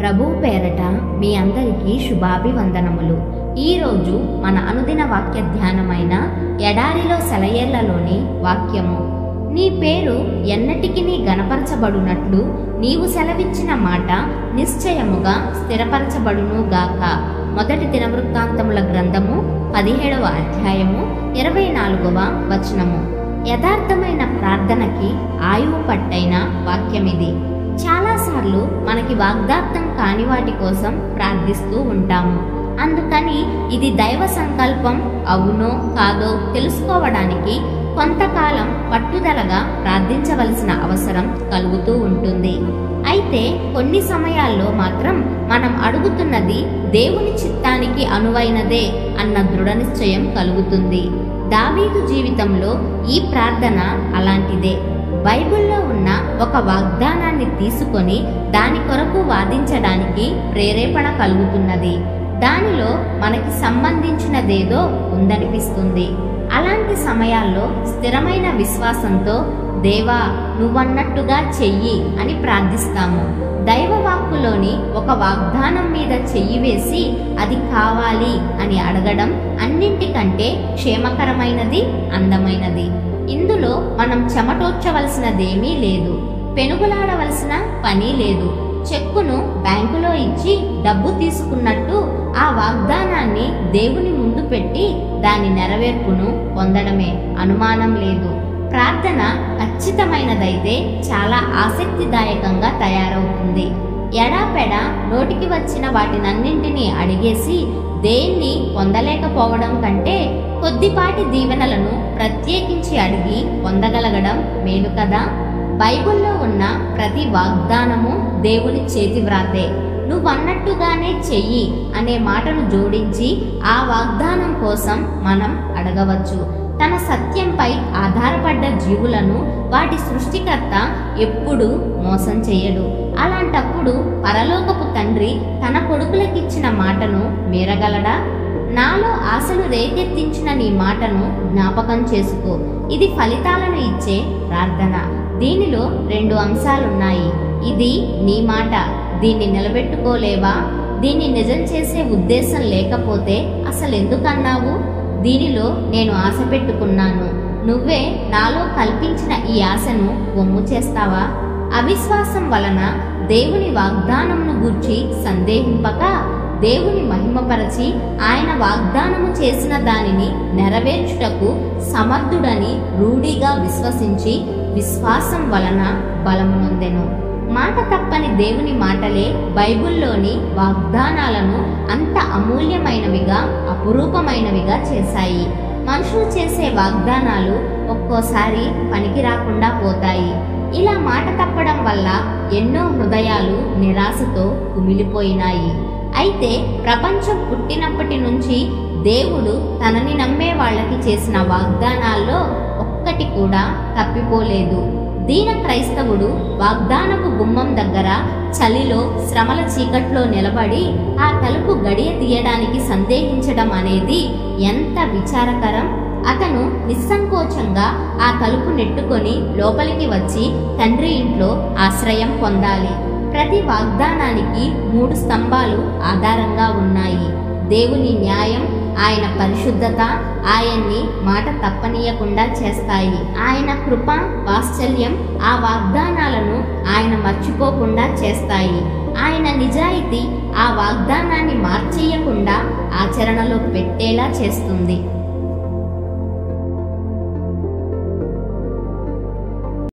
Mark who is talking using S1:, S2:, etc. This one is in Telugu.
S1: ప్రభువు పేరట మీ అందరికీ శుభాభివందనములు. ఈరోజు మన అనుదిన వాక్య ధ్యానమైన ఎడారిలో సెలయేళ్లలోని వాక్యము. నీ పేరు ఎన్నటికి గనపరచబడునట్లు నీవు సెలవిచ్చిన మాట నిశ్చయముగా స్థిరపరచబడునుగాక. మొదటి దినవృత్తాంతముల గ్రంథము 17వ అధ్యాయము 24వ వచనము. యథార్థమైన ప్రార్థనకి ఆయువు పట్టైన వాక్యమిది. చాలాసార్లు మనకి వాగ్దాత్తం కాని వాటి కోసం ప్రార్థిస్తూ ఉంటాము. అందుకని ఇది దైవ సంకల్పం అవునో కాదో తెలుసుకోవడానికి కొంతకాలం పట్టుదలగా ప్రార్థించవలసిన అవసరం కలుగుతూ ఉంటుంది. అయితే కొన్ని సమయాల్లో మాత్రం మనం అడుగుతున్నది దేవుని చిత్తానికి అనువైనదే అన్న దృఢ నిశ్చయం కలుగుతుంది. దావీదు జీవితంలో ఈ ప్రార్థన అలాంటిదే. బైబిల్లో ఉన్న ఒక వాగ్దానాన్ని తీసుకొని దాని కొరకు వాదించడానికి ప్రేరేపణ కలుగుతున్నది. దానిలో మనకి సంబంధించినదేదో ఉందనిపిస్తుంది. అలాంటి సమయాల్లో స్థిరమైన విశ్వాసంతో దేవా నువ్వన్నట్టుగా చెయ్యి అని ప్రార్థిస్తాము. దైవవాక్కులోని ఒక వాగ్దానం మీద చెయ్యి వేసి అది కావాలి అని అడగడం అన్నింటికంటే క్షేమకరమైనది, అందమైనది. ఇందులో మనం చెమటోర్చవలసినదేమీ లేదు, పెనుగులాడవలసిన పని లేదు. చెక్కును బ్యాంకులో ఇచ్చి డబ్బు తీసుకున్నట్టు ఆ వాగ్దానాన్ని దేవుని ముందు పెట్టి దాని నెరవేర్పును పొందడమే, అనుమానం లేదు. ప్రార్థన ఖచ్చితమైనదైతే చాలా ఆసక్తిదాయకంగా తయారవుతుంది. ఎడాపెడా నోటికి వచ్చిన వాటినన్నింటినీ అడిగేసి దేన్ని పొందలేకపోవడం కంటే కొద్దిపాటి దీవెనలను ప్రత్యేకించి అడిగి పొందగలగడం మేలు కదా. బైబిల్లో ఉన్న ప్రతి వాగ్దానము దేవుని చేతి వ్రాతే. నువ్వన్నట్టుగానే చెయ్యి అనే మాటను జోడించి ఆ వాగ్దానం కోసం మనం అడగవచ్చు. తన సత్యంపై ఆధారపడ్డ జీవులను వాటి సృష్టికర్త ఎప్పుడూ మోసం చేయడు. అలాంటప్పుడు పరలోకపు తండ్రి తన కొడుకులకిచ్చిన మాటను మీరగలడా? నాలో ఆశలు రేకెత్తించిన నీ మాటను జ్ఞాపకం చేసుకో. ఇది ఫలితాలను ఇచ్చే ప్రార్థన. దీనిలో 2 అంశాలున్నాయి. ఇది నీ మాట, దీన్ని నిలబెట్టుకోలేవా? దీన్ని నిజం చేసే ఉద్దేశం లేకపోతే అసలెందుకన్నావు? దీనిలో నేను ఆశ పెట్టుకున్నాను, నువ్వే నాలో కల్పించిన ఈ ఆశను వమ్ము చేస్తావా? అవిశ్వాసం వలన దేవుని వాగ్దానమును గూర్చి సందేహింపక దేవుని మహిమపరచి ఆయన వాగ్దానము చేసిన దానిని నెరవేర్చుటకు సమర్థుడని రూఢిగా విశ్వసించి విశ్వాసం వలన బలము నొందెను. మాట తప్పని దేవుని మాటలే బైబిల్లోని వాగ్దానాలను అంత అమూల్యమైనవిగా, అపురూపమైనవిగా చేశాయి. మనుషులు చేసే వాగ్దానాలు ఒక్కోసారి పనికి రాకుండా పోతాయి. ఇలా మాట తప్పడం వల్ల ఎన్నో హృదయాలు నిరాశతో కుమిలిపోయినాయి. అయితే ప్రపంచం పుట్టినప్పటి నుంచి దేవుడు తనని నమ్మే వాళ్ళకి చేసిన వాగ్దానాల్లో ఒక్కటి కూడా తప్పిపోలేదు. దీన క్రైస్తవుడు వాగ్దానపు గుమ్మం దగ్గర చలిలో, శ్రమల చీకట్లో నిలబడి ఆ తలుపు గడియ తీయడానికి సందేహించడం అనేది ఎంత విచారకరం. అతను నిస్సంకోచంగా ఆ తలుపు నెట్టుకొని లోపలికి వచ్చి తండ్రి ఇంట్లో ఆశ్రయం పొందాలి. ప్రతి వాగ్దానానికి 3 స్తంభాలు ఆధారంగా ఉన్నాయి. దేవుని న్యాయం, ఆయన పరిశుద్ధత ఆయన్ని మాట తప్పనీయకుండా చేస్తాయి. ఆయన కృప, వాత్సల్యం ఆ వాగ్దానాలను ఆయన మర్చిపోకుండా చేస్తాయి. ఆయన నిజాయితీ ఆ వాగ్దానాన్ని మార్చేయకుండా ఆచరణలో పెట్టేలా చేస్తుంది.